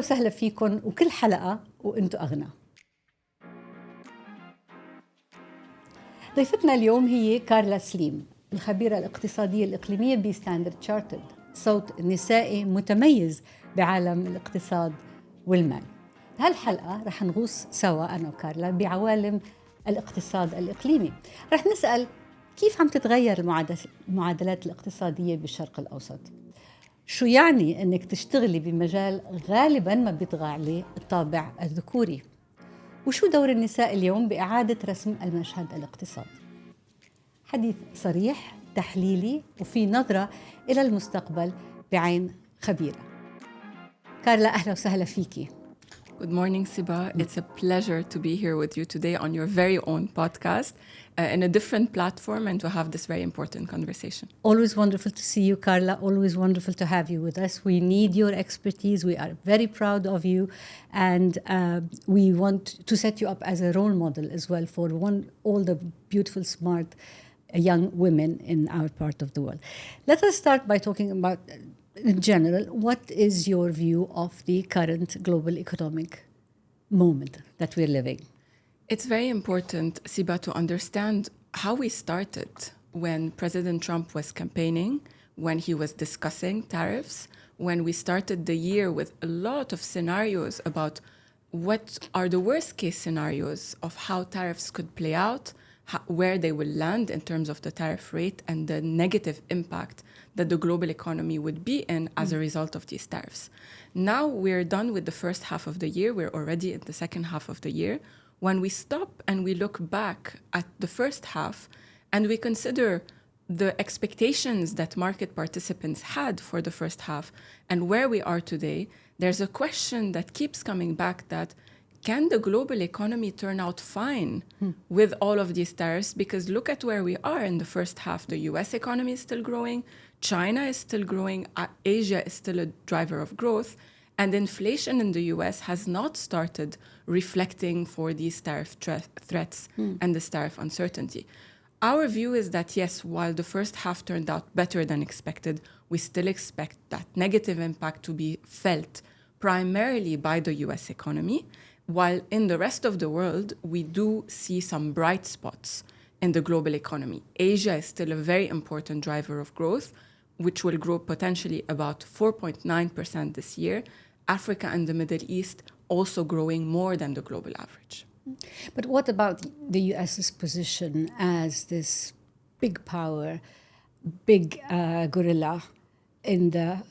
وسهلا فيكم وكل حلقة وانتم أغنى. ضيفتنا اليوم هي كارلا سليم، الخبيرة الاقتصادية الإقليمية بستاندرد تشارترد، صوت نسائي متميز بعالم الاقتصاد والمال. هالحلقة رح نغوص سوا أنا وكارلا بعوالم الاقتصاد الإقليمي. رح نسأل كيف عم تتغير المعادلات الاقتصادية بالشرق الأوسط؟ شو يعني أنك تشتغلي بمجال غالباً ما بيطغى عليه الطابع الذكوري؟ وشو دور النساء اليوم بإعادة رسم المشهد الاقتصادي؟ حديث صريح، تحليلي، وفي نظرة إلى المستقبل بعين خبيرة. كارلا أهلا وسهلا فيكي. Good morning, Siba. It's a pleasure to be here with you today on your very own podcast in a different platform and to have this very important conversation. Always wonderful to see you, Carla. Always wonderful to have you with us. We need your expertise. We are very proud of you. And we want to set you up as a role model as well for all the beautiful, smart young women in our part of the world. Let us start by talking about, in general, what is your view of the current global economic moment that we're living? It's very important, Siba, to understand how we started when President Trump was campaigning, when he was discussing tariffs, when we started the year with a lot of scenarios about what are the worst case scenarios of how tariffs could play out, where they will land in terms of the tariff rate and the negative impact that the global economy would be in as a result of these tariffs. Now we're done with the first half of the year. We're already in the second half of the year. When we stop and we look back at the first half and we consider the expectations that market participants had for the first half and where we are today, there's a question that keeps coming back that can the global economy turn out fine with all of these tariffs? Because look at where we are in the first half. The US economy is still growing. China is still growing. Asia is still a driver of growth. And inflation in the US has not started reflecting for these tariff threats and this tariff uncertainty. Our view is that, yes, while the first half turned out better than expected, we still expect that negative impact to be felt primarily by the US economy, while in the rest of the world, we do see some bright spots in the global economy. Asia is still a very important driver of growth, which will grow potentially about 4.9% this year. Africa and the Middle East also growing more than the global average. But what about the US's position as this big power, big gorilla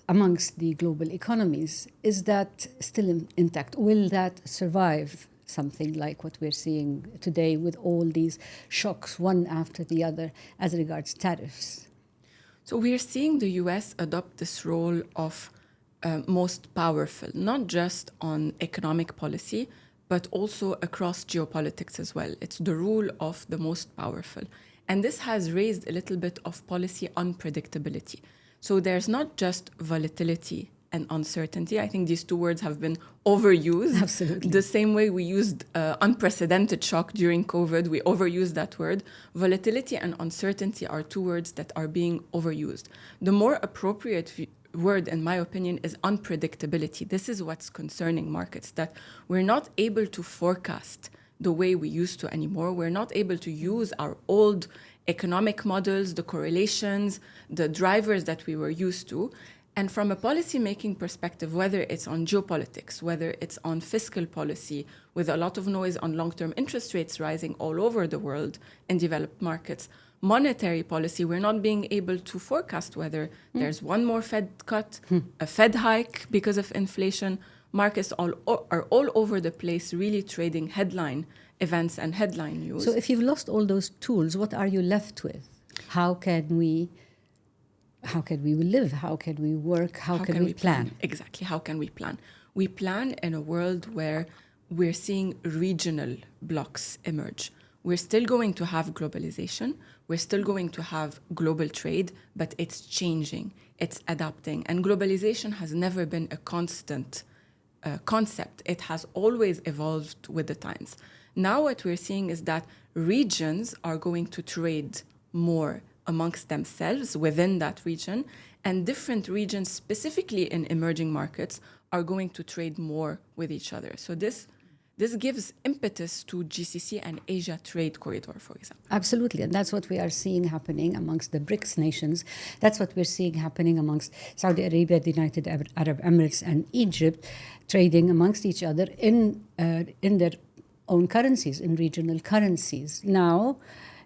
amongst the global economies? Is that still intact? Will that survive something like what we're seeing today with all these shocks, one after the other, as regards tariffs? So we're seeing the US adopt this role of most powerful, not just on economic policy, but also across geopolitics as well. It's the rule of the most powerful. And this has raised a little bit of policy unpredictability. So there's not just volatility and uncertainty. I think these two words have been overused. Absolutely. The same way we used unprecedented shock during COVID, we overused that word. Volatility and uncertainty are two words that are being overused. The more appropriate word, in my opinion, is unpredictability. This is what's concerning markets, that we're not able to forecast the way we used to anymore. We're not able to use our old economic models, the correlations, the drivers that we were used to. And from a policy-making perspective, whether it's on geopolitics, whether it's on fiscal policy, with a lot of noise on long-term interest rates rising all over the world in developed markets, monetary policy, we're not being able to forecast whether there's one more Fed cut, a Fed hike because of inflation. Markets are all over the place, really trading headline events and headline news. So if you've lost all those tools, what are you left with? How can we live? How can we work? How can we plan? Exactly. How can we plan? We plan in a world where we're seeing regional blocks emerge. We're still going to have globalization. We're still going to have global trade, but it's changing. It's adapting. And globalization has never been a constant concept. It has always evolved with the times. Now what we're seeing is that regions are going to trade more amongst themselves within that region, and different regions, specifically in emerging markets, are going to trade more with each other. So this gives impetus to GCC and Asia trade corridor, for example. Absolutely, and that's what we are seeing happening amongst the BRICS nations. That's what we're seeing happening amongst Saudi Arabia, the United Arab Emirates, and Egypt, trading amongst each other in their own currencies, in regional currencies. Now,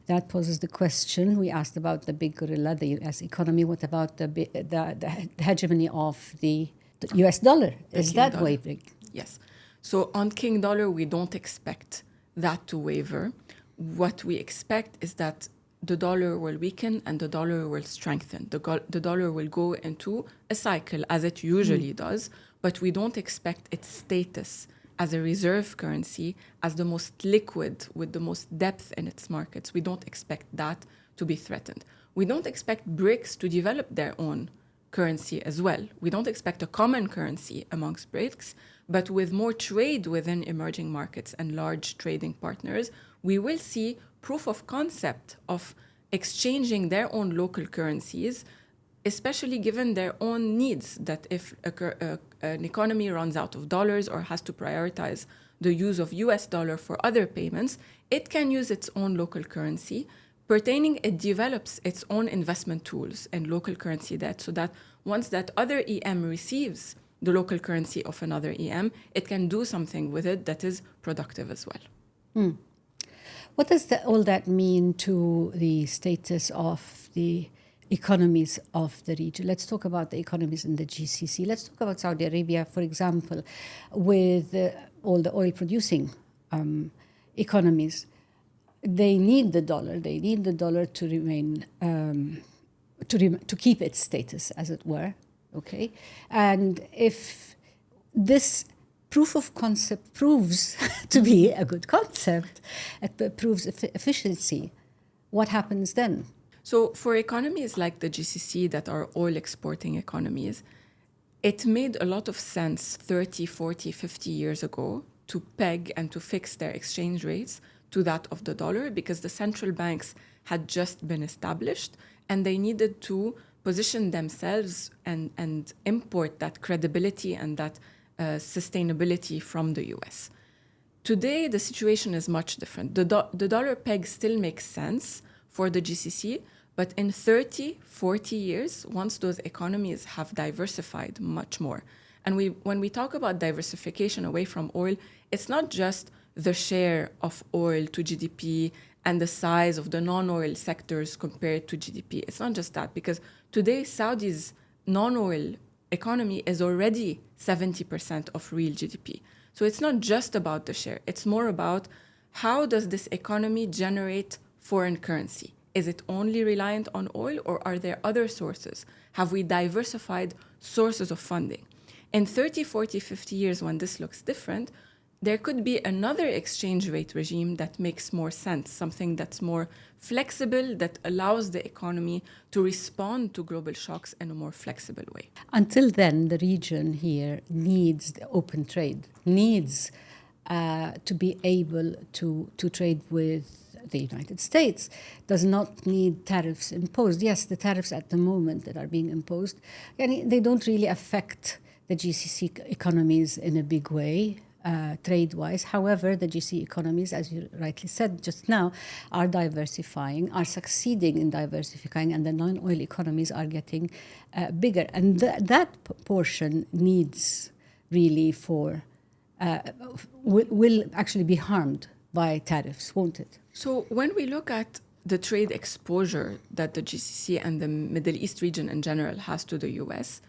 that poses the question we asked about the big gorilla, the U.S. economy. What about the hegemony of the U.S. dollar? Is that wavering? Yes. So on King Dollar, we don't expect that to waver. What we expect is that the dollar will weaken and the dollar will strengthen. The dollar will go into a cycle, as it usually does, but we don't expect its status as a reserve currency, as the most liquid with the most depth in its markets. We don't expect that to be threatened. We don't expect BRICS to develop their own currency as well. We don't expect a common currency amongst BRICS, but with more trade within emerging markets and large trading partners, we will see proof of concept of exchanging their own local currencies, especially given their own needs, that if an economy runs out of dollars or has to prioritize the use of US dollar for other payments, it can use its own local currency. Pertaining, it develops its own investment tools and local currency debt, so that once that other EM receives the local currency of another EM, it can do something with it that is productive as well. What does all that mean to the status of the economies of the region? Let's talk about the economies in the GCC. Let's talk about Saudi Arabia, for example, with all the oil-producing economies. They need the dollar. They need the dollar to remain, to keep its status, as it were. Okay, and if this proof of concept proves to be a good concept, it proves efficiency, what happens then? So for economies like the GCC that are oil exporting economies, it made a lot of sense 30, 40, 50 years ago to peg and to fix their exchange rates to that of the dollar, because the central banks had just been established and they needed to position themselves and import that credibility and that sustainability from the US. Today, the situation is much different. The dollar peg still makes sense for the GCC, but in 30, 40 years, once those economies have diversified much more, and when we talk about diversification away from oil, it's not just the share of oil to GDP and the size of the non-oil sectors compared to GDP. It's not just that, because today Saudi's non-oil economy is already 70% of real GDP. So it's not just about the share. It's more about how does this economy generate foreign currency? Is it only reliant on oil, or are there other sources? Have we diversified sources of funding? In 30, 40, 50 years, when this looks different, there could be another exchange rate regime that makes more sense, something that's more flexible, that allows the economy to respond to global shocks in a more flexible way. Until then, the region here needs the open trade, needs to be able to trade with the United States, does not need tariffs imposed. Yes, the tariffs at the moment that are being imposed, they don't really affect the GCC economies in a big way. Trade-wise. However, the GCC economies, as you rightly said just now, are diversifying, are succeeding in diversifying, and the non-oil economies are getting bigger. And that portion needs really will actually be harmed by tariffs, won't it? So when we look at the trade exposure that the GCC and the Middle East region in general has to the US,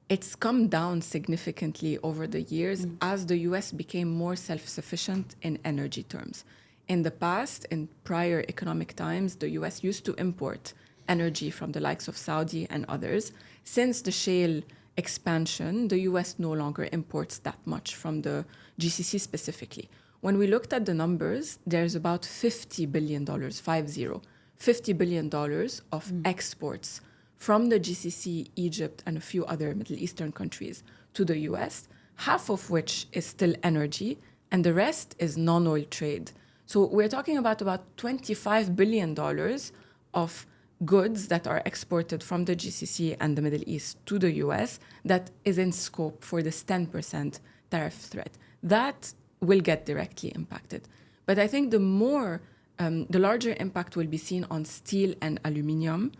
it's come down significantly over the years as the US became more self-sufficient in energy terms. In the past, in prior economic times, the US used to import energy from the likes of Saudi and others. Since the shale expansion, the US no longer imports that much from the GCC specifically. When we looked at the numbers, there's about $50 billion, $50 billion of exports from the GCC, Egypt, and a few other Middle Eastern countries to the US, half of which is still energy, and the rest is non-oil trade. So we're talking about $25 billion of goods that are exported from the GCC and the Middle East to the US that is in scope for this 10% tariff threat. That will get directly impacted. But I think the larger impact will be seen on steel and aluminium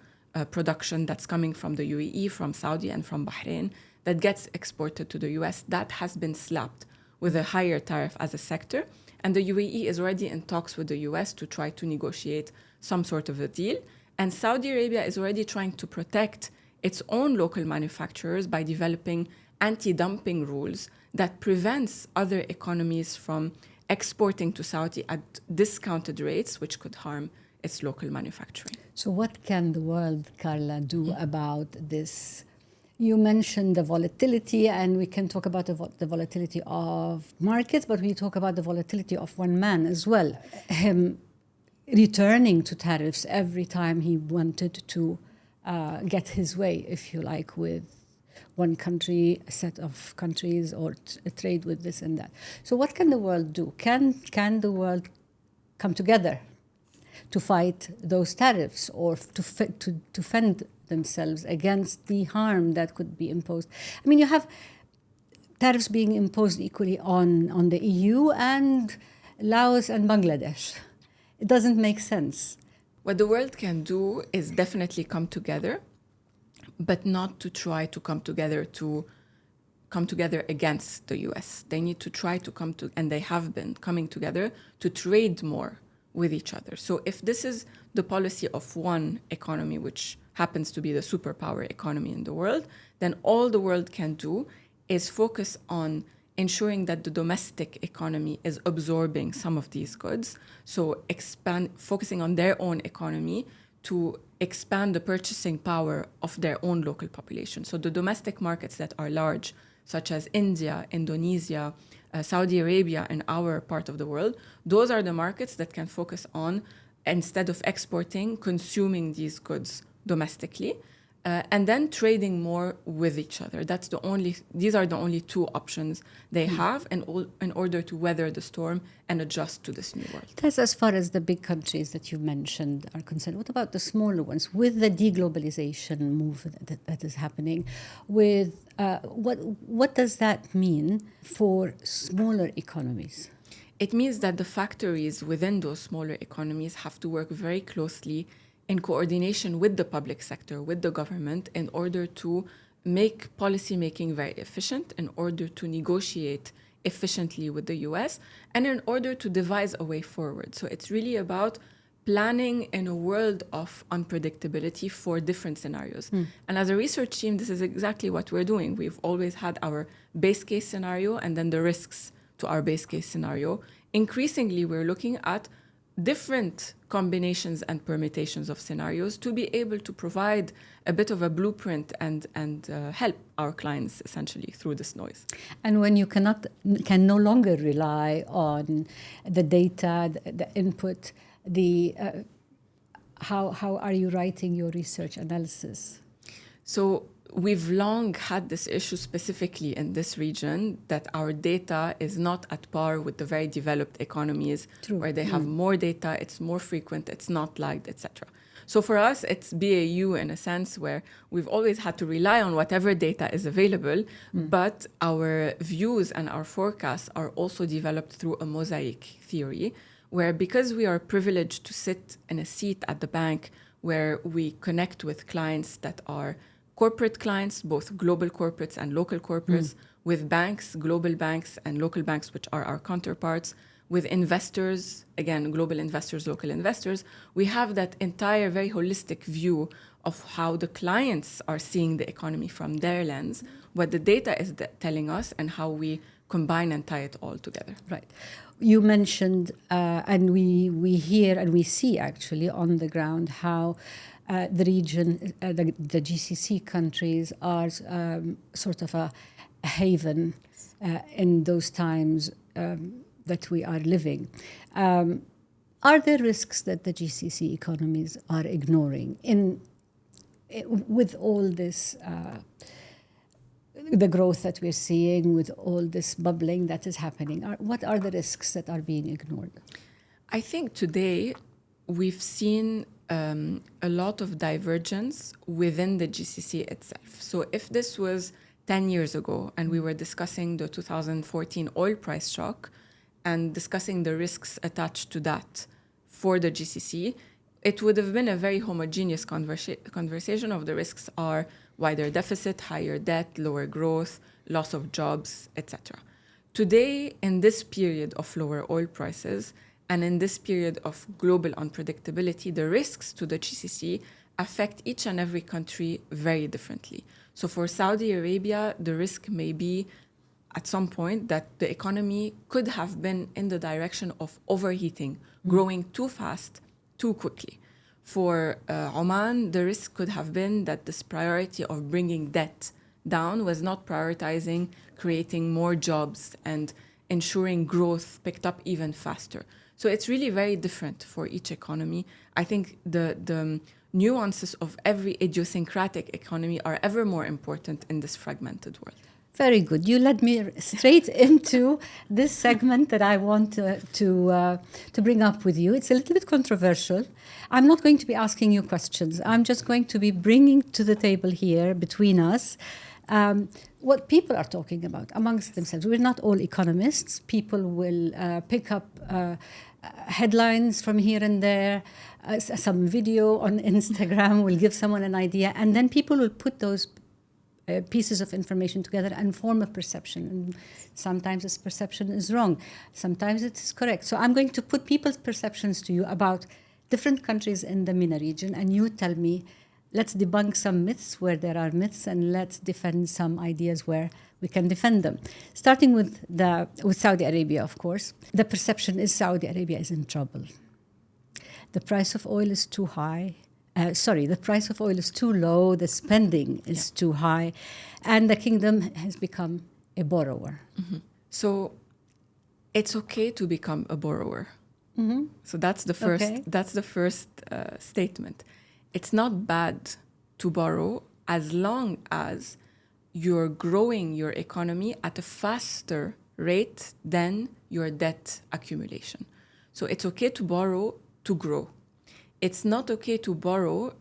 production that's coming from the UAE, from Saudi, and from Bahrain that gets exported to the US. That has been slapped with a higher tariff as a sector. And the UAE is already in talks with the US to try to negotiate some sort of a deal. And Saudi Arabia is already trying to protect its own local manufacturers by developing anti-dumping rules that prevents other economies from exporting to Saudi at discounted rates, which could harm its local manufacturing. So what can the world, Carla, do about this? You mentioned the volatility, and we can talk about the volatility of markets, but we talk about the volatility of one man as well. Him returning to tariffs every time he wanted to get his way, if you like, with one country, a set of countries, or trade with this and that. So what can the world do? Can the world come together to fight those tariffs, or to defend themselves against the harm that could be imposed? I mean, you have tariffs being imposed equally on the EU and Laos and Bangladesh. It doesn't make sense. What the world can do is definitely come together, but not to try to come together against the US. They need to try to and they have been coming together to trade more with each other. So if this is the policy of one economy, which happens to be the superpower economy in the world, then all the world can do is focus on ensuring that the domestic economy is absorbing some of these goods. So focusing on their own economy to expand the purchasing power of their own local population. So the domestic markets that are large, such as India, Indonesia, Saudi Arabia, and our part of the world, those are the markets that can focus on, instead of exporting, consuming these goods domestically, and then trading more with each other. These are the only two options they have in order to weather the storm and adjust to this new world. That's as far as the big countries that you mentioned are concerned. What about the smaller ones? With the deglobalization move that is happening, what does that mean for smaller economies? It means that the factories within those smaller economies have to work very closely in coordination with the public sector, with the government, in order to make policy making very efficient, in order to negotiate efficiently with the US, and in order to devise a way forward. So it's really about planning in a world of unpredictability for different scenarios. And as a research team, this is exactly what we're doing. We've always had our base case scenario and then the risks to our base case scenario. Increasingly, we're looking at different combinations and permutations of scenarios to be able to provide a bit of a blueprint and help our clients essentially through this noise. And when you can no longer rely on the data, the input, how are you writing your research analysis? So we've long had this issue specifically in this region that our data is not at par with the very developed economies. True. Where they have more data, it's more frequent, it's not lagged, etc. So for us, it's BAU in a sense where we've always had to rely on whatever data is available, but our views and our forecasts are also developed through a mosaic theory, where because we are privileged to sit in a seat at the bank where we connect with clients that are corporate clients, both global corporates and local corporates, with banks, global banks and local banks, which are our counterparts, with investors, again, global investors, local investors, we have that entire very holistic view of how the clients are seeing the economy from their lens, what the data is telling us, and how we combine and tie it all together. Right. You mentioned, and we hear and we see actually on the ground how the region, the GCC countries are sort of a haven in those times that we are living. Are there risks that the GCC economies are ignoring with all this, the growth that we're seeing, with all this bubbling that is happening? What are the risks that are being ignored? I think today we've seen a lot of divergence within the GCC itself. So if this was 10 years ago and we were discussing the 2014 oil price shock and discussing the risks attached to that for the GCC, it would have been a very homogeneous conversation of the risks are wider deficit, higher debt, lower growth, loss of jobs, etc. Today, in this period of lower oil prices and in this period of global unpredictability, the risks to the GCC affect each and every country very differently. So for Saudi Arabia, the risk may be at some point that the economy could have been in the direction of overheating, growing too fast, too quickly. For Oman, the risk could have been that this priority of bringing debt down was not prioritizing creating more jobs and ensuring growth picked up even faster. So it's really very different for each economy. I think the nuances of every idiosyncratic economy are ever more important in this fragmented world. Very good. You led me straight into this segment that I want to bring up with you. It's a little bit controversial. I'm not going to be asking you questions. I'm just going to be bringing to the table here between us what people are talking about amongst themselves. We're not all economists. People will pick up headlines from here and there. Some video on Instagram will give someone an idea, and then people will put those pieces of information together and form a perception. And sometimes this perception is wrong. Sometimes it is correct. So I'm going to put people's perceptions to you about different countries in the MENA region, and you tell me, let's debunk some myths where there are myths, and let's defend some ideas where we can defend them. Starting with Saudi Arabia, of course. The perception is Saudi Arabia is in trouble. The price of oil is too high. The price of oil is too low, the spending is too high, and the kingdom has become a borrower. Mm-hmm. So it's okay to become a borrower. Mm-hmm. So that's the first. Okay. That's the first statement. It's not bad to borrow as long as you're growing your economy at a faster rate than your debt accumulation. So it's okay to borrow to grow. It's not okay to borrow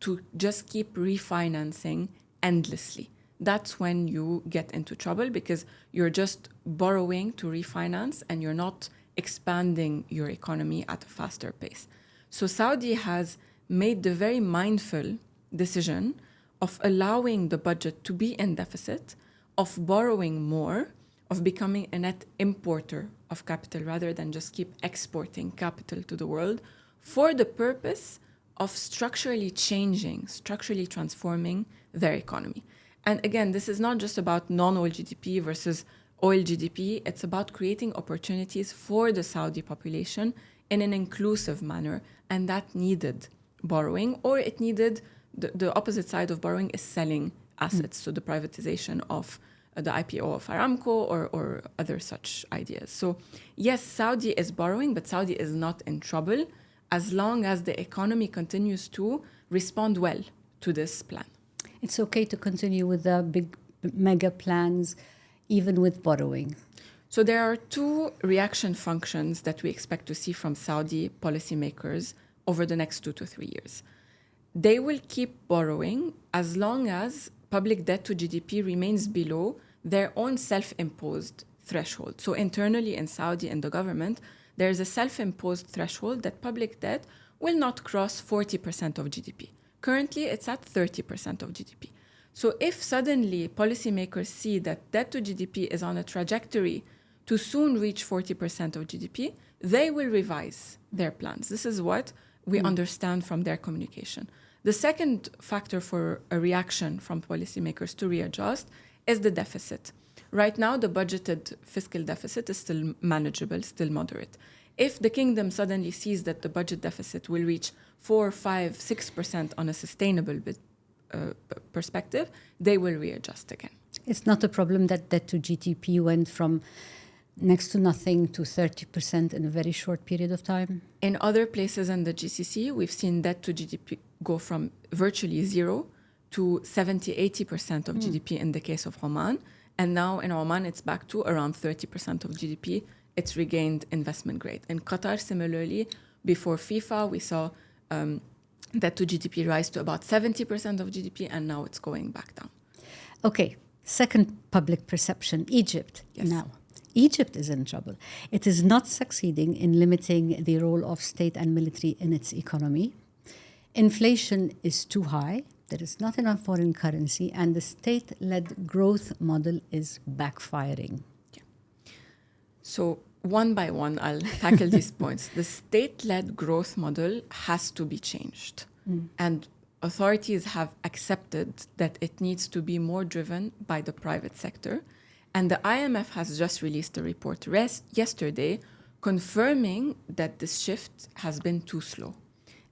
to just keep refinancing endlessly. That's when you get into trouble, because you're just borrowing to refinance and you're not expanding your economy at a faster pace. So Saudi has made the very mindful decision of allowing the budget to be in deficit, of borrowing more, of becoming a net importer of capital rather than just keep exporting capital to the world, for the purpose of structurally changing, structurally transforming their economy. And again, this is not just about non-oil GDP versus oil GDP. It's about creating opportunities for the Saudi population in an inclusive manner. And that needed borrowing, or it needed the opposite side of borrowing is selling assets. So the privatization of the IPO of Aramco or other such ideas. So yes, Saudi is borrowing, but Saudi is not in trouble as long as the economy continues to respond well to this plan. It's okay to continue with the big mega plans, even with borrowing. So there are two reaction functions that we expect to see from Saudi policymakers over the next 2 to 3 years. They will keep borrowing as long as public debt to GDP remains below their own self-imposed threshold. So internally in Saudi and the government, there's a self-imposed threshold that public debt will not cross 40% of GDP. Currently, it's at 30% of GDP. So if suddenly policymakers see that debt to GDP is on a trajectory to soon reach 40% of GDP, they will revise their plans. This is what we understand from their communication. The second factor for a reaction from policymakers to readjust is the deficit. Right now, the budgeted fiscal deficit is still manageable, still moderate. If the kingdom suddenly sees that the budget deficit will reach 4, 5, 6% on a sustainable perspective, they will readjust again. It's not a problem that debt to GDP went from next to nothing to 30% in a very short period of time? In other places in the GCC, we've seen debt to GDP go from virtually zero to 70-80% of GDP in the case of Oman. And now in Oman, it's back to around 30% of GDP. It's regained investment grade. In Qatar, similarly, before FIFA, we saw that to GDP rise to about 70% of GDP, and now it's going back down. Okay, second public perception, Egypt. Yes. Now, Egypt is in trouble. It is not succeeding in limiting the role of state and military in its economy. Inflation is too high. There is not enough foreign currency, and the state-led growth model is backfiring. So one by one, I'll tackle these points. The state-led growth model has to be changed. And authorities have accepted that it needs to be more driven by the private sector. And the IMF has just released a report yesterday confirming that this shift has been too slow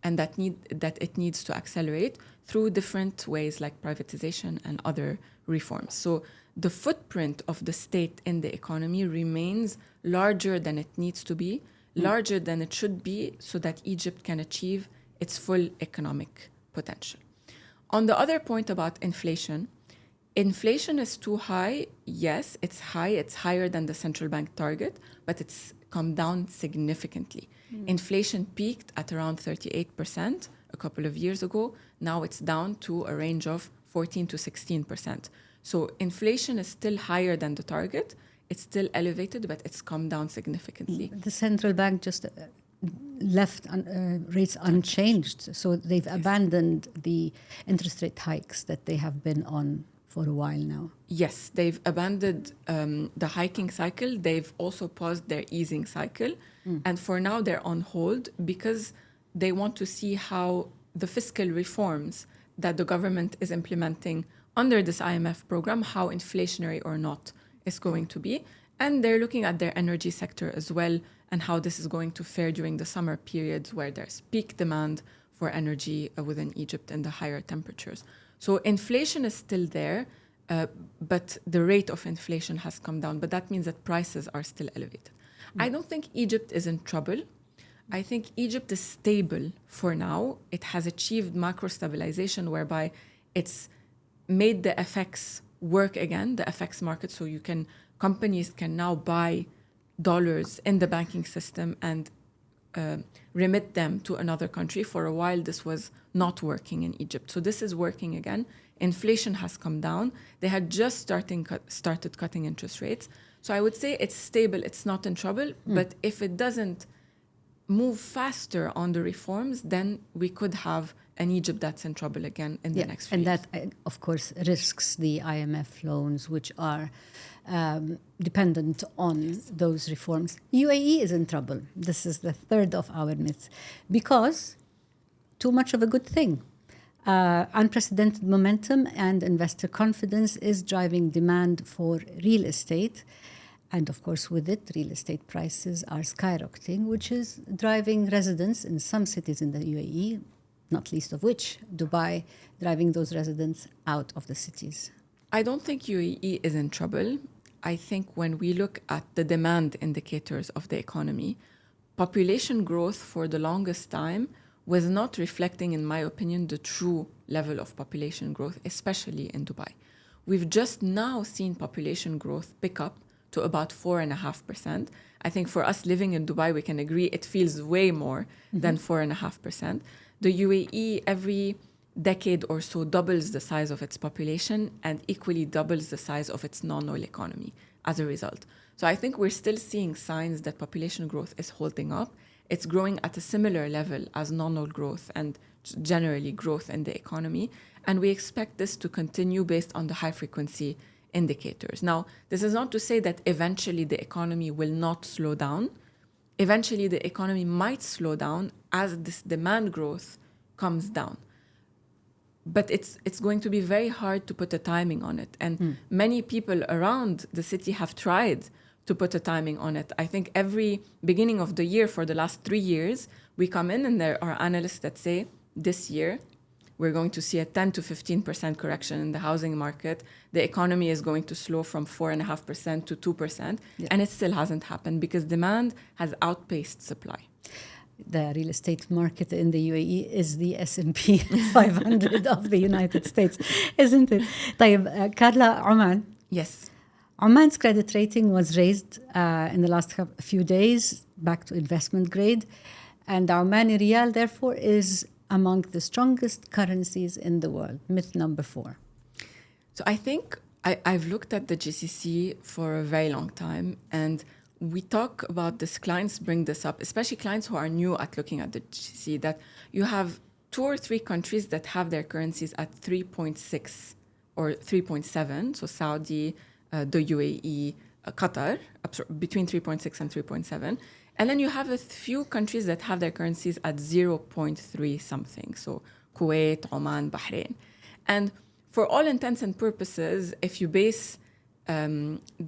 and that it needs to accelerate through different ways like privatization and other reforms. So the footprint of the state in the economy remains larger than it needs to be, larger than it should be, so that Egypt can achieve its full economic potential. On the other point about inflation, inflation is too high. Yes, it's high. It's higher than the central bank target, but it's come down significantly. Inflation peaked at around 38% a couple of years ago. Now it's down to a range of 14 to 16%. So inflation is still higher than the target. It's still elevated, but it's come down significantly. The central bank just left rates unchanged. So they've abandoned the interest rate hikes that they have been on for a while now. Yes, they've abandoned the hiking cycle. They've also paused their easing cycle. And for now, they're on hold because they want to see how the fiscal reforms that the government is implementing under this IMF program, how inflationary or not is going to be. And they're looking at their energy sector as well and how this is going to fare during the summer periods where there's peak demand for energy within Egypt and the higher temperatures. So inflation is still there, but the rate of inflation has come down. But that means that prices are still elevated. I don't think Egypt is in trouble. I think Egypt is stable for now. It has achieved macro stabilization whereby it's made the FX work again, the FX market, so companies can now buy dollars in the banking system and remit them to another country. For a while, this was not working in Egypt. So this is working again. Inflation has come down. They had just started cutting interest rates. So I would say it's stable, it's not in trouble. But if it doesn't move faster on the reforms, then we could have an Egypt that's in trouble again in the next few years. And that, of course, risks the IMF loans, which are dependent on those reforms. UAE is in trouble. This is the third of our myths, because too much of a good thing. Unprecedented momentum and investor confidence is driving demand for real estate. And of course, with it, real estate prices are skyrocketing, which is driving residents in some cities in the UAE, not least of which Dubai, driving those residents out of the cities. I don't think UAE is in trouble. I think when we look at the demand indicators of the economy, population growth for the longest time was not reflecting, in my opinion, the true level of population growth, especially in Dubai. We've just now seen population growth pick up to about 4.5%. I think for us living in Dubai, we can agree it feels way more than 4.5%. The UAE every decade or so doubles the size of its population and equally doubles the size of its non-oil economy as a result. So I think we're still seeing signs that population growth is holding up. It's growing at a similar level as non-oil growth and generally growth in the economy. And we expect this to continue based on the high-frequency indicators. Now, this is not to say that eventually the economy will not slow down. Eventually, the economy might slow down as this demand growth comes down. But it's going to be very hard to put a timing on it. And many people around the city have tried to put a timing on it. I think every beginning of the year for the last 3 years, we come in and there are analysts that say this year, we're going to see a 10 to 15% correction in the housing market. The economy is going to slow from 4.5% to 2%. Yeah. And it still hasn't happened because demand has outpaced supply. The real estate market in the UAE is the S&P 500 of the United States, isn't it? طيب, Carla, Oman. Yes. Oman's credit rating was raised in the last few days back to investment grade. And the Omani Riyal, therefore, is among the strongest currencies in the world? Myth number 4. So I think I've looked at the GCC for a very long time, and we talk about this, clients bring this up, especially clients who are new at looking at the GCC, that you have 2 or 3 countries that have their currencies at 3.6 or 3.7, so Saudi, the UAE, Qatar, between 3.6 and 3.7. And then you have a few countries that have their currencies at 0.3 something, so Kuwait, Oman, Bahrain. And for all intents and purposes, if you base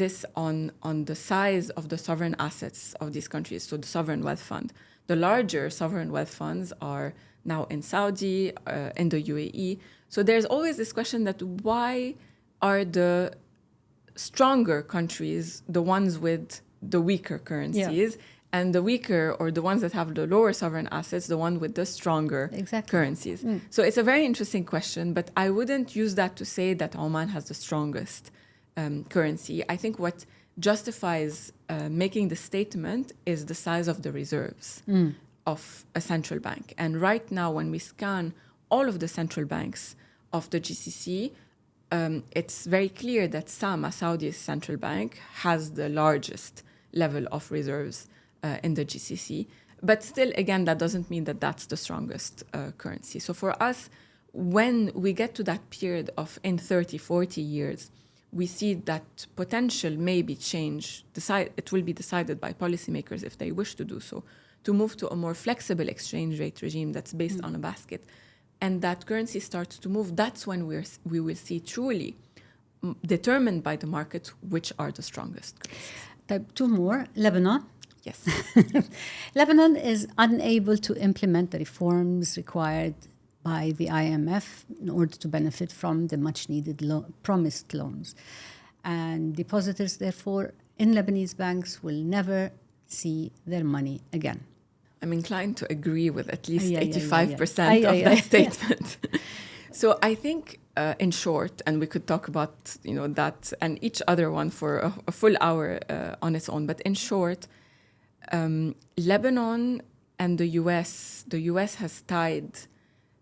this on the size of the sovereign assets of these countries, so the sovereign wealth fund, the larger sovereign wealth funds are now in Saudi, in the UAE. So there's always this question that why are the stronger countries the ones with the weaker currencies, and the weaker, or the ones that have the lower sovereign assets, the one with the stronger currencies? So it's a very interesting question, but I wouldn't use that to say that Oman has the strongest currency. I think what justifies making the statement is the size of the reserves of a central bank. And right now, when we scan all of the central banks of the GCC, it's very clear that SAMA, Saudi's central bank, has the largest level of reserves in the GCC. But still, again, that doesn't mean that that's the strongest currency. So for us, when we get to that period of in 30, 40 years, we see that potential maybe change. It will be decided by policymakers if they wish to do so, to move to a more flexible exchange rate regime that's based on a basket. And that currency starts to move. That's when we will see truly determined by the market which are the strongest currencies. 2 more. Lebanon. Yes. Lebanon is unable to implement the reforms required by the IMF in order to benefit from the much-needed promised loans. And depositors, therefore, in Lebanese banks will never see their money again. I'm inclined to agree with at least 85% of that statement. So I think, in short, and we could talk about that and each other one for a full hour on its own, but in short, Lebanon and the US has tied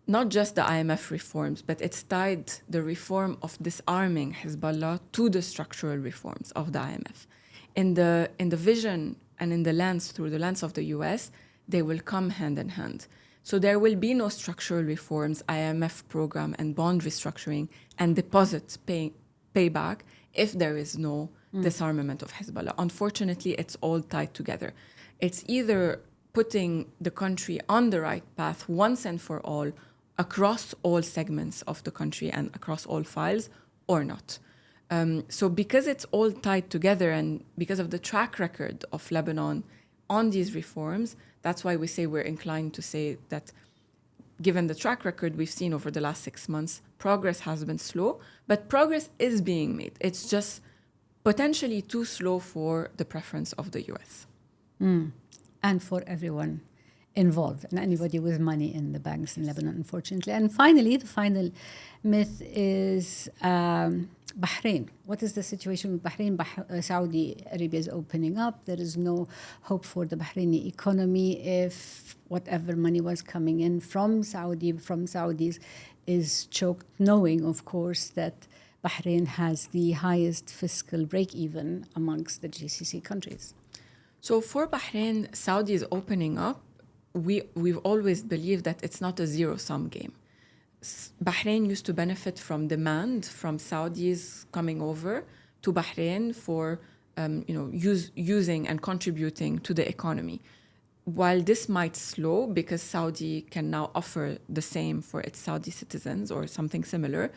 not just the IMF reforms, but it's tied the reform of disarming Hezbollah to the structural reforms of the IMF. In the vision and in the lens, through the lens of the US, they will come hand in hand. So there will be no structural reforms, IMF program and bond restructuring and deposit payback if there is no disarmament of Hezbollah. Unfortunately, it's all tied together. It's either putting the country on the right path once and for all across all segments of the country and across all files or not. So because it's all tied together and because of the track record of Lebanon on these reforms, that's why we say we're inclined to say that given the track record we've seen over the last 6 months, progress has been slow, but progress is being made. It's just potentially too slow for the preference of the US. And for everyone involved and anybody with money in the banks in Lebanon, unfortunately. And finally, the final myth is Bahrain. What is the situation with Bahrain? Saudi Arabia is opening up. There is no hope for the Bahraini economy if whatever money was coming in from Saudis is choked, knowing, of course, that Bahrain has the highest fiscal break-even amongst the GCC countries. So for Bahrain, Saudi is opening up. We've always believed that it's not a zero-sum game. Bahrain used to benefit from demand from Saudis coming over to Bahrain for using and contributing to the economy. While this might slow because Saudi can now offer the same for its Saudi citizens or something similar,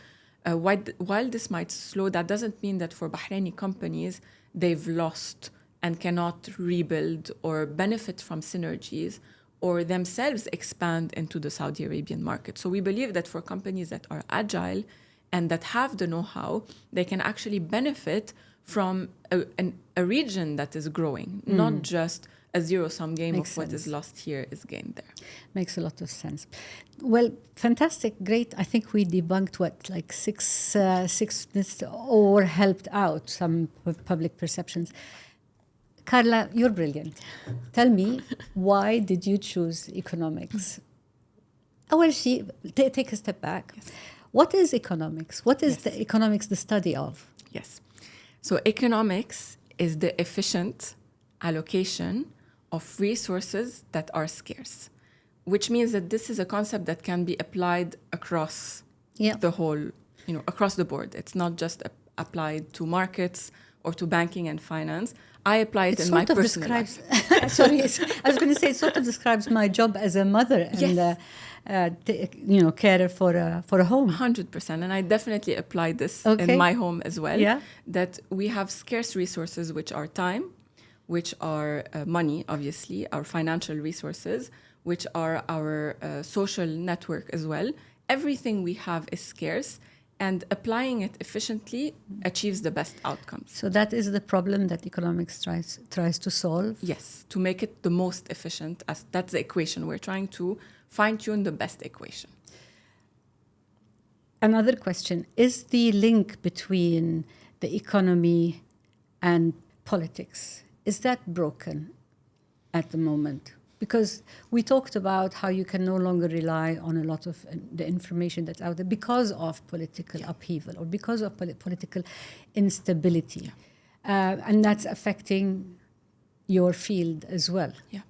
while this might slow, that doesn't mean that for Bahraini companies they've lost and cannot rebuild or benefit from synergies or themselves expand into the Saudi Arabian market. So we believe that for companies that are agile and that have the know-how, they can actually benefit from a region that is growing, not just a zero-sum game Makes of what sense. is lost here is gained there. Makes a lot of sense. Well, fantastic, great. I think we debunked like six myths or helped out some public perceptions. Carla, you're brilliant. Tell me, why did you choose economics? أول شيء, take a step back. Yes. What is economics? What is Yes. the economics the study of? Yes. So economics is the efficient allocation of resources that are scarce, which means that this is a concept that can be applied across the whole, across the board. It's not just applied to markets or to banking and finance. I apply it in my personal life. Sorry, I was going to say it sort of describes my job as a mother and carer for a home. 100%, and I definitely apply this in my home as well. Yeah. That we have scarce resources, which are time, which are money, obviously, our financial resources, which are our social network as well. Everything we have is scarce, and applying it efficiently achieves the best outcomes. So that is the problem that economics tries to solve? Yes, to make it the most efficient. That's the equation. We're trying to fine-tune the best equation. Another question, is the link between the economy and politics, is that broken at the moment? Because we talked about how you can no longer rely on a lot of the information that's out there because of political upheaval or because of political instability. And that's affecting your field as well. Yeah.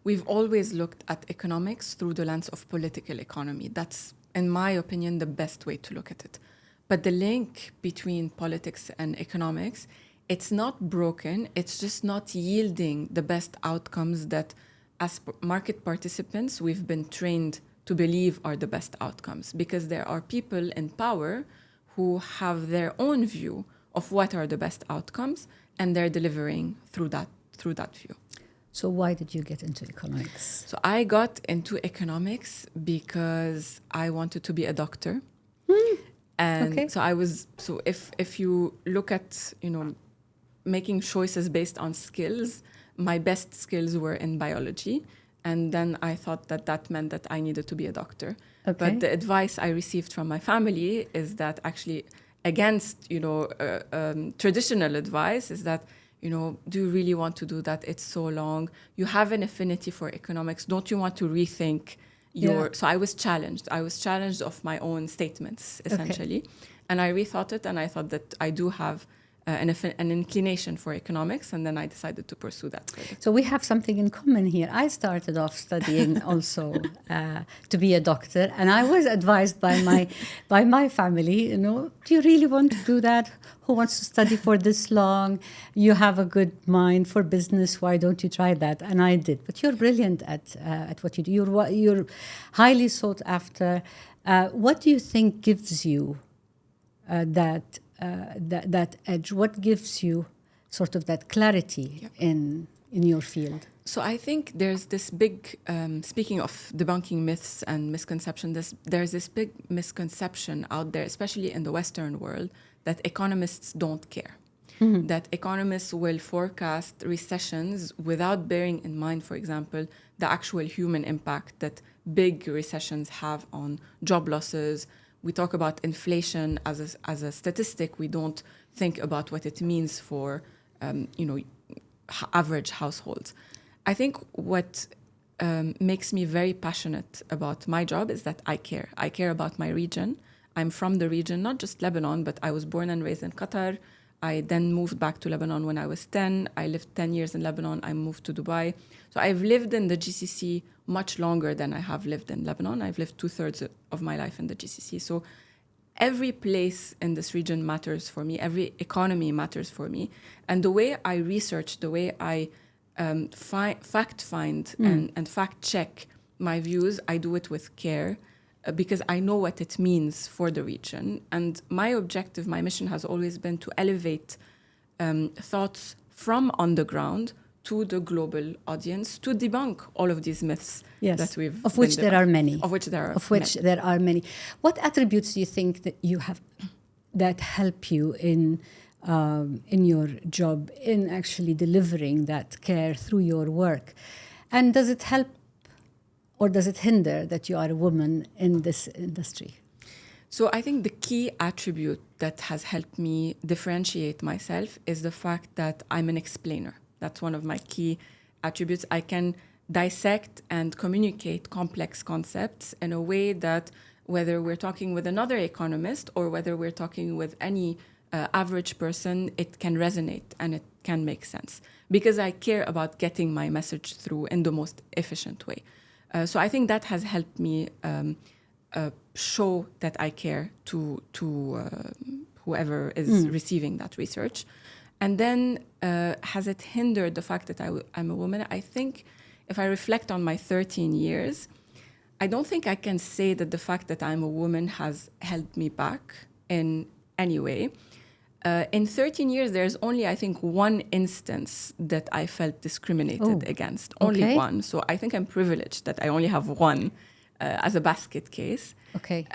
We've always looked at economics through the lens of political economy. That's, in my opinion, the best way to look at it. But the link between politics and economics, it's not broken, it's just not yielding the best outcomes that as market participants we've been trained to believe are the best outcomes, because there are people in power who have their own view of what are the best outcomes, and they're delivering through that view. So why did you get into economics? So I got into economics because I wanted to be a doctor. And so if you look at, making choices based on skills, my best skills were in biology. And then I thought that meant that I needed to be a doctor. Okay. But the advice I received from my family is that actually against, traditional advice is that, do you really want to do that? It's so long. You have an affinity for economics. Don't you want to rethink your... So I was challenged. I was challenged of my own statements, essentially. Okay. And I rethought it, and I thought that I do have an inclination for economics, and then I decided to pursue that further. So we have something in common here. I started off studying also to be a doctor, and I was advised by my family, do you really want to do that? Who wants to study for this long? You have a good mind for business. Why don't you try that? And I did. But you're brilliant at what you do. You're highly sought after. What do you think gives you that edge? What gives you sort of that clarity in your field? So I think there's this big, speaking of debunking myths and misconceptions, there's this big misconception out there, especially in the Western world, that economists don't care. Mm-hmm. That economists will forecast recessions without bearing in mind, for example, the actual human impact that big recessions have on job losses. We talk about inflation as a statistic. We don't think about what it means for, average households. I think what makes me very passionate about my job is that I care. I care about my region. I'm from the region, not just Lebanon, but I was born and raised in Qatar. I then moved back to Lebanon when I was 10. I lived 10 years in Lebanon. I moved to Dubai. So I've lived in the GCC much longer than I have lived in Lebanon. I've lived 2/3 of my life in the GCC. So every place in this region matters for me. Every economy matters for me. And the way I research, the way I fact find and fact check my views, I do it with care because I know what it means for the region. And my objective, my mission has always been to elevate thoughts from on the ground to the global audience to debunk all of these myths that we've of which there are many. Of which there are many. What attributes do you think that you have that help you in your job, in actually delivering that care through your work? And does it help or does it hinder that you are a woman in this industry? So I think the key attribute that has helped me differentiate myself is the fact that I'm an explainer. That's one of my key attributes. I can dissect and communicate complex concepts in a way that whether we're talking with another economist or whether we're talking with any average person, it can resonate and it can make sense because I care about getting my message through in the most efficient way. So I think that has helped me show that I care to whoever is receiving that research. And then has it hindered the fact that I'm a woman? I think if I reflect on my 13 years, I don't think I can say that the fact that I'm a woman has held me back in any way. In 13 years, there's only, I think, one instance that I felt discriminated against. Only one. So I think I'm privileged that I only have one as a basket case. Okay.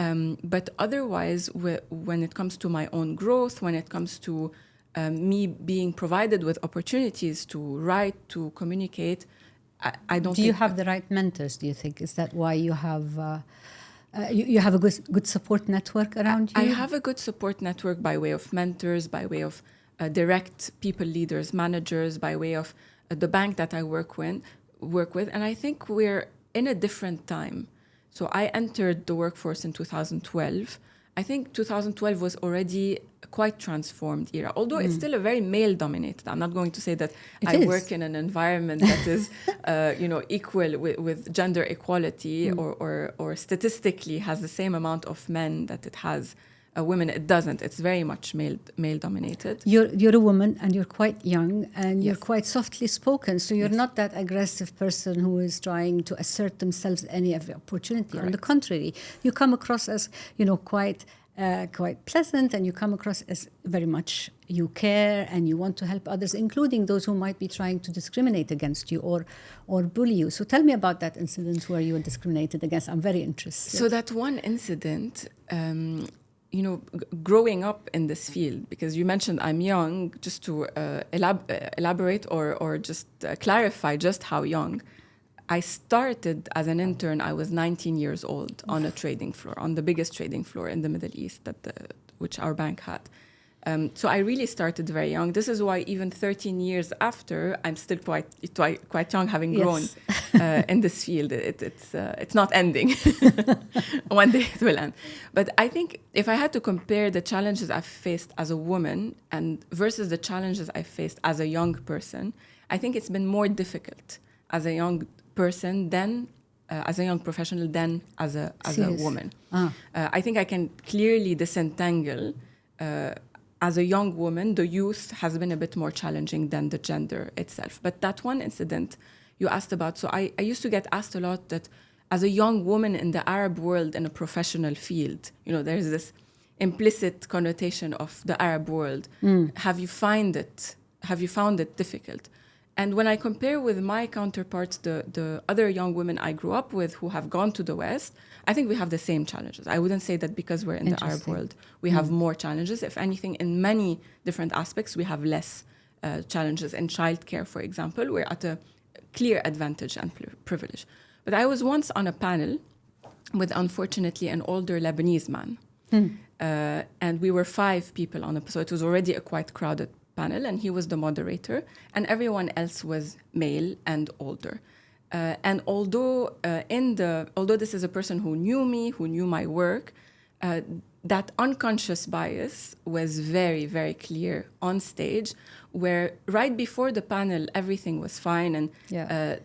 But otherwise, when it comes to my own growth, when it comes to me being provided with opportunities to write, to communicate, I don't. Do you have the right mentors, do you think? Is that why you have you have a good support network around you? I have a good support network by way of mentors, by way of direct people leaders, managers, by way of the bank that I work with. And I think we're in a different time. So I entered the workforce in 2012. I think 2012 was already a quite transformed era, although it's still a very male-dominated. I'm not going to say that I work in an environment that is, equal with gender equality or statistically has the same amount of men that it has women. It doesn't. It's very much male-dominated. You're a woman and you're quite young and you're quite softly spoken. So you're not that aggressive person who is trying to assert themselves any of the opportunity. Correct. On the contrary, you come across as, quite pleasant, and you come across as very much you care and you want to help others, including those who might be trying to discriminate against you or bully you. So tell me about that incident where you were discriminated against. I'm very interested. So that one incident, growing up in this field, because you mentioned I'm young, just to elaborate or just clarify just how young. I started as an intern, I was 19 years old on a trading floor, on the biggest trading floor in the Middle East, which our bank had. So I really started very young. This is why even 13 years after, I'm still quite young, having grown in this field. It's not ending. One day it will end. But I think if I had to compare the challenges I've faced as a woman and versus the challenges I faced as a young person, I think it's been more difficult as a young person than as a young professional than as a woman. I think I can clearly disentangle. As a young woman, the youth has been a bit more challenging than the gender itself. But that one incident you asked about, so I used to get asked a lot that as a young woman in the Arab world in a professional field, there's this implicit connotation of the Arab world. Have you found it difficult? And when I compare with my counterparts, the other young women I grew up with who have gone to the West, I think we have the same challenges. I wouldn't say that because we're in the Arab world, we have more challenges. If anything, in many different aspects, we have less challenges. In childcare, for example, we're at a clear advantage and privilege. But I was once on a panel with, unfortunately, an older Lebanese man. And we were 5 people on so it was already a quite crowded panel, and he was the moderator, and everyone else was male and older. And although this is a person who knew me, who knew my work, that unconscious bias was very, very clear on stage, where right before the panel, everything was fine, and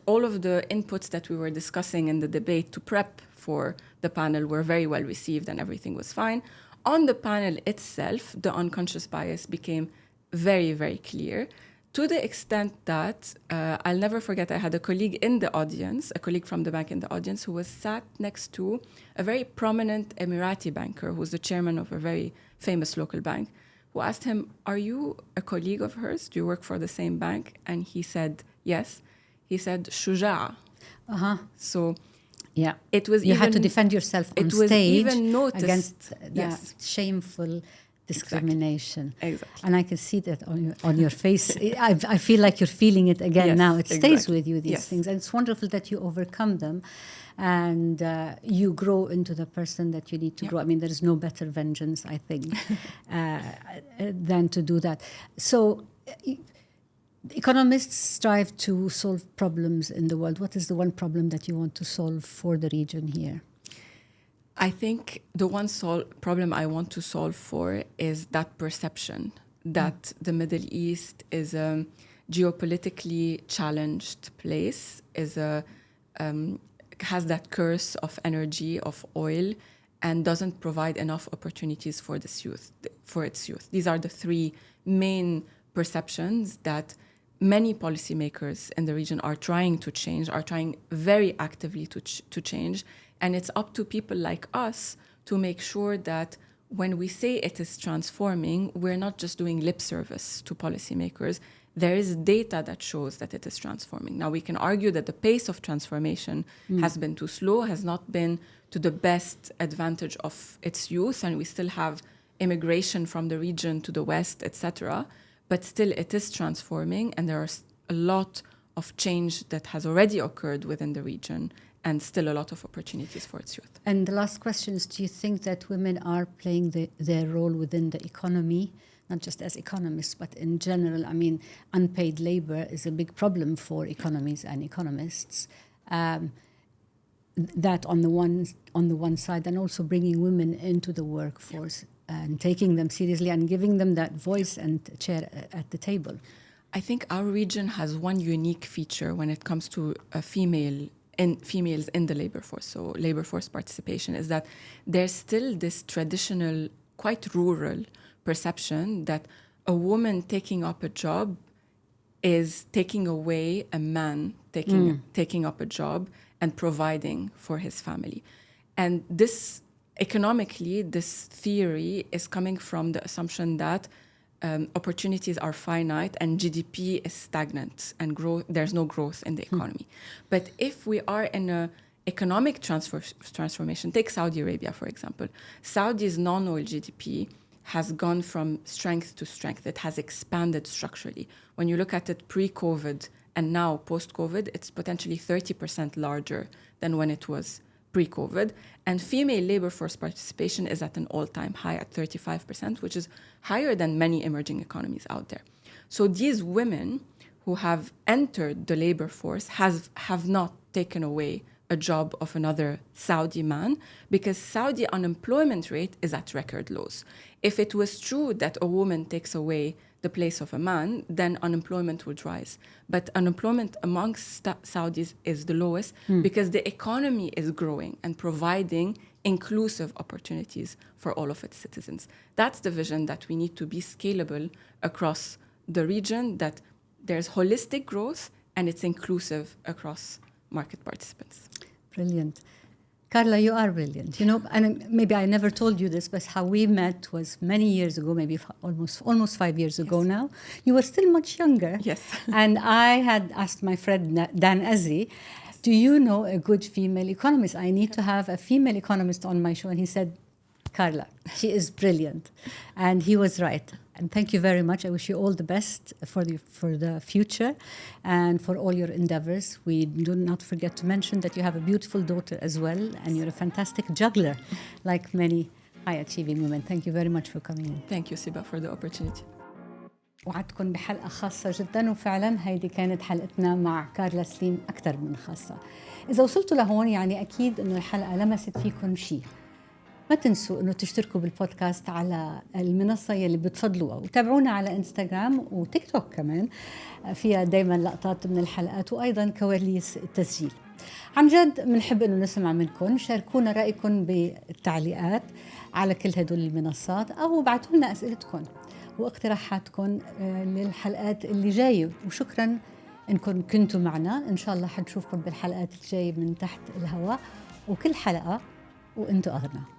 all of the inputs that we were discussing in the debate to prep for the panel were very well received, and everything was fine. On the panel itself, the unconscious bias became very, very clear, to the extent that I'll never forget, I had a colleague in the audience, a colleague from the bank in the audience, who was sat next to a very prominent Emirati banker who's the chairman of a very famous local bank, who asked him, "Are you a colleague of hers? Do you work for the same bank?" And he said, "Yes." He said, "Shuja'a." So it was you had to defend yourself on stage even noticed against that shameful discrimination. Exactly. And I can see that on your face. I feel like you're feeling it again now. It stays with you, these things. And it's wonderful that you overcome them and you grow into the person that you need to grow. I mean, there is no better vengeance, I think, than to do that. So Economists strive to solve problems in the world. What is the one problem that you want to solve for the region here? I think the one problem I want to solve for is that perception that the Middle East is a geopolitically challenged place, has that curse of energy, of oil, and doesn't provide enough opportunities for its youth. These are the three main perceptions that many policymakers in the region are trying to change, are trying very actively to change. And it's up to people like us to make sure that when we say it is transforming, we're not just doing lip service to policymakers. There is data that shows that it is transforming. Now, we can argue that the pace of transformation has been too slow, has not been to the best advantage of its youth, and we still have immigration from the region to the West, etc. But still, it is transforming, and there are a lot of change that has already occurred within the region, and still a lot of opportunities for its youth. And the last question is, do you think that women are playing their role within the economy, not just as economists, but in general? I mean, unpaid labor is a big problem for economies and economists. That on the one side, and also bringing women into the workforce and taking them seriously and giving them that voice and chair at the table. I think our region has one unique feature when it comes to females in the labor force, so labor force participation, is that there's still this traditional, quite rural perception that a woman taking up a job is taking away a man taking up a job and providing for his family. And this, economically, this theory is coming from the assumption that opportunities are finite and GDP is stagnant and there's no growth in the economy. But if we are in an economic transformation, take Saudi Arabia, for example. Saudi's non-oil GDP has gone from strength to strength. It has expanded structurally. When you look at it pre-COVID and now post-COVID, it's potentially 30% larger than when it was pre-COVID. And female labor force participation is at an all-time high at 35%, which is higher than many emerging economies out there. So these women who have entered the labor force have not taken away a job of another Saudi man, because Saudi unemployment rate is at record lows. If it was true that a woman takes away the place of a man, then unemployment would rise. But unemployment amongst Saudis is the lowest because the economy is growing and providing inclusive opportunities for all of its citizens. That's the vision, that we need to be scalable across the region, that there's holistic growth and it's inclusive across market participants. Brilliant. Carla, you are brilliant. You know, and maybe I never told you this, but how we met was many years ago, maybe almost 5 years ago now. You were still much younger. Yes. And I had asked my friend Dan Azzi, do you know a good female economist? I need to have a female economist on my show. And he said, Carla, she is brilliant. And he was right. And thank you very much. I wish you all the best for the future and for all your endeavors. We do not forget to mention that you have a beautiful daughter as well, and you're a fantastic juggler, like many high-achieving women. Thank you very much for coming in. Thank you, Siba, for the opportunity. وعدتكم بحلقة خاصة جدا، وفعلا هيدي كانت حلقتنا مع كارلا سليم أكثر من خاصة. إذا وصلتوا لهون يعني أكيد إنه الحلقة لمست فيكم شيء. ما تنسوا إنه تشتركوا بالبودكاست على المنصة يلي بتفضلوها، وتابعونا على إنستغرام وتيك توك كمان، فيها دايما لقطات من الحلقات وأيضا كواليس التسجيل. عن جد بنحب إنه نسمع منكم. شاركونا رأيكم بالتعليقات على كل هدول المنصات، أو ابعتوا لنا أسئلتكم واقتراحاتكم للحلقات اللي جاية. وشكرا إنكم كنتوا معنا. إن شاء الله حنشوفكم بالحلقات الجاية من تحت الهوا، وكل حلقة وإنتوا أغنى.